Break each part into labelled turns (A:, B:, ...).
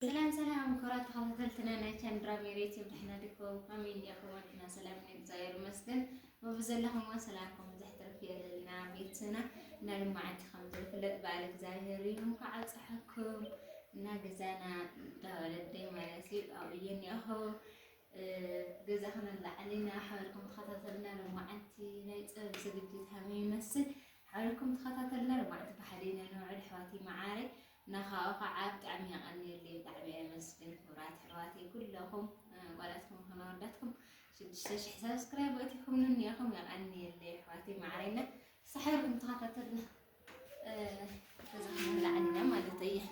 A: سلام سلام كرات خلتنا نايتشان درامي ريتي بحنا ديكو فاميلي يا اخواتنا سلام نزاير مسكن وبزلهم وسلامكم زحتر في لنا بيتنا نال معد خمس فلت بالك زاهرين وقعد صحكم ناجزانا دولدي مالسي او يني اهو جزانا لعلينا حالكم تخططلنا لمعدتي نايت زجدت همي يمثل حالكم تخططلنا لمعد بحدينا نوع الحواتي معاري نخاف عبد عمي أني اللي تعبي مسكين كرات حواتي كلهم ولاتكم خنورداتكم شدش سبسكرايب وقتكم نني أخم أني اللي حواتي معارينا صحيحكم تخططلنا جزاكم الله علينا ما لطيح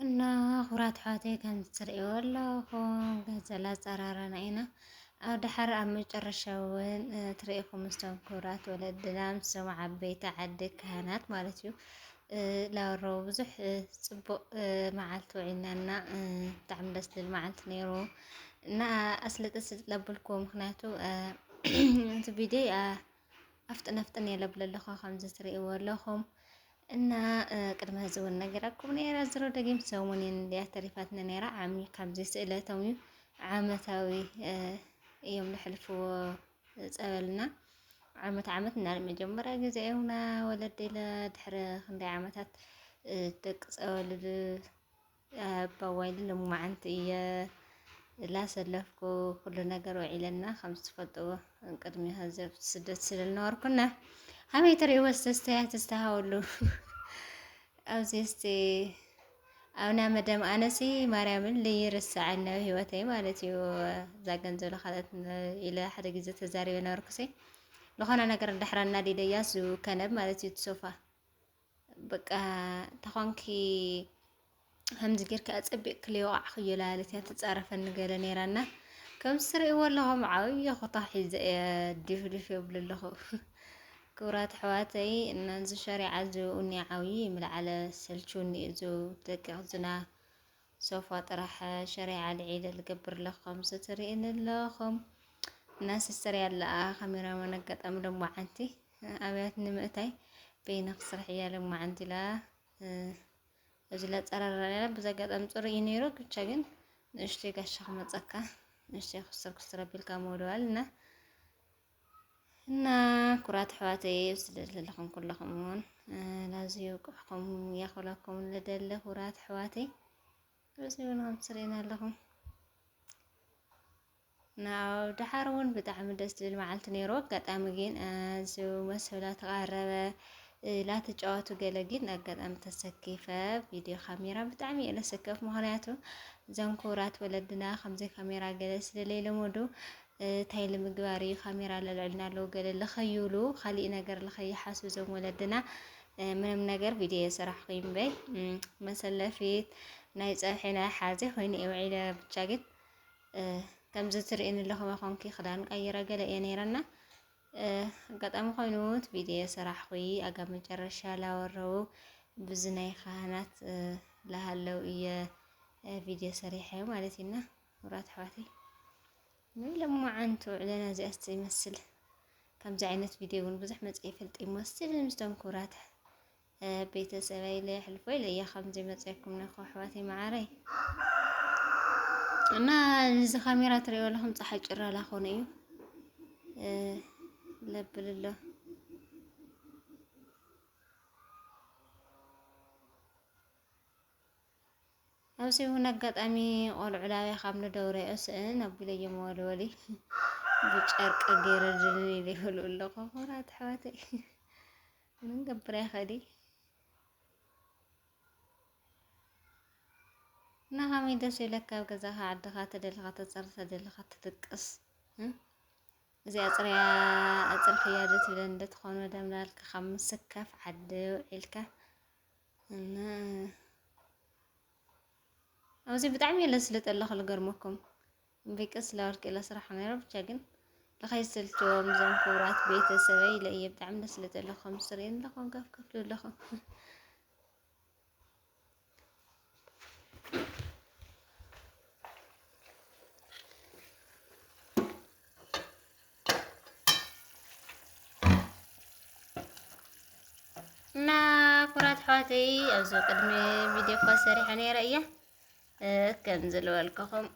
A: እና ሁራት ሓተይ ከም ትሪእዎ ኣለኹም ገዘላ ፀራረና ኢና ኣብ ድሓር ኣብ መጨረሻ እውን ትሪኢኹም ምስቶም ክቡራት ወለድና ምስቶም ዓበይቲ ዓዲ ካህናት ማለት እዩ ላወረቡ ብዙሕ ፅቡቕ መዓልቲ ውዒልናና ብጣዕሚ ደስ ዝብል መዓልቲ ነይሩ እና ኣስልጥ ለብልክዎ ምክንያቱ እቲ ቪድዮ ኣፍጥን የለብለለኹ ከምዚ ትርእይዎ ኣለኹም እና ቅድመ ሕዚ እውን ነገራኩም ነይራ ዝሮ ደጊም ሰሙንን እንድያ ተሪፋትና ነይራ ዓሚ ከምዚ ስእለቶም እዩ ዓመታዊ እዮም ልሕልፍዎ ፀበልና ዓመት እና መጀመሪያ ጊዜ እዩና ወለደ ድሕሪ ክንደይ ዓመታት ደቂ ፀበል ኣባዋይል ልሙዓንቲ እየ ላሰለፍኩ ኩሉ ነገር ውዒለና ከም ዝትፈልጥዎ ቅድሚ ህዘብ ስደት ስለዝነበርኩና ሃመይ ትርእይዎ ዝተስተያት ዝተሃወሉ ኣብዚ እስቲ ኣብና መደም ኣነሲ ማርያምን ልይርስዓና ህይወተይ ማለት እዩ እዛ ገንዘብ ለኻለት ኢለ ሓደ ግዜ ተዛሪበ ነበርኩሰይ ለኾነ ነገር እንዳሕራና ዲደያሱ ከነብ ማለት እዩ ሶፋ በቃ ተኾንኪ همز غير كأتصبق كليوقع خيلالت تتصرف النجلة نيرانا كم سري والله معاوية خطاحي زي ديف يبللخو كورات حواتي ننزل شارع زو اني عاوي من على سلشوني زو تكغزنا سوف طرح شارع العيد اللي قبر لخم سترين لخم ناس السريع لا خميرة منقط امر معانتي ابيات نمتي بين خسر حيال معانتي لا أجل ترى بزاقات أمطر ينيرو كتشاجن نشتري كشخ متسكا نشتري خسر بالكامل لنا كرات حواتي وسدت لكم كلكم لازم يوقعكم ياخذكم لدل كرات حواتي بس يقولون سرينا لكم ناو دحارون بتعمل دست المعلت نيرو قطعمجين زو مسؤولات غربة لا تجاوتو جلجين أقدم تسكيفة فيديو كاميرا بتعمي إلى سكف مهنياته زنكورات ولدنا خمسة كاميرا جلس لليل مودو تايل مقباري كاميرا للعلنا لو قال لخيولو خلي نجر لخي حاسو زوم ولدنا من نجر فيديو صراحة قيم بي مثلا في نايز حين حازة وين يوعي بتشاجد كم زتر إن اللي هو خانكي خدان أي رجل ينيرنا قطعم خينوت فيديو صراحة خوي أقام مجرشة لاورو بزناي خانات لهالو إيا فيديو صريحة مالتنا ورات حواتي لما عنتو علينا زي يمثل كم زعينت فيديو بزح متقفلت يمثل المستوى كورات بيت سبايلي حلفوي ليا خمزي متقفكم نخو حواتي معاري أنا نزي خاميرا تريو لهم صحي جرى لاخونيو لبل الله أوسي هناك قد أمي قول علاوي خامل دوري أسئن أبي لي يموال ولي بجارك غير الجنين اللي هلو اللي خورات حواتي من قبري خدي نغامي دسي لك وكذاها عدخا تدلغا تصرف تدلغا تدقص زي أطر خيادة بلندة تخون ودام لالك خمس سكف عدو إلك أنا أو زي بتعمي لسلت الله خلقرمكم بيكس لارك إلا صراحة نيرب تشاقن لخي سلتو مزان كورات بيت سوي لأي بتعمي لسلت الله خمسرين لخون كف كفلو لخون نا كرات حواتي أو زو قدمي فيديو كواسري حني رأيه كنزلوا لكم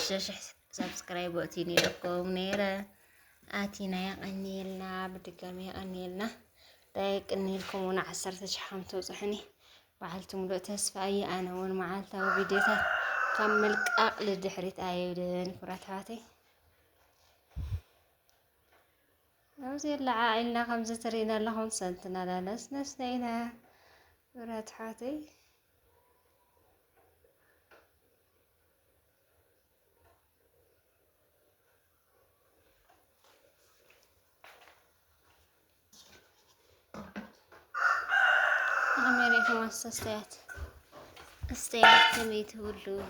A: شح سبسكرايب واتيني لكم نيرة آتينا يقنيلنا بدقامي يقنيلنا دايق انيلكم وانا عسرت شحام توصحني وعلتم لو تسفاي انا وان معالتا وفيديوتا كمل اقل دحريت ايودن كرات حواتي أوزي العائلة خمسة ترينا لهم سنتنا لا نسنينا كرات حواتي غميري خمس استيات تميت هلو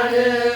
B: Amen.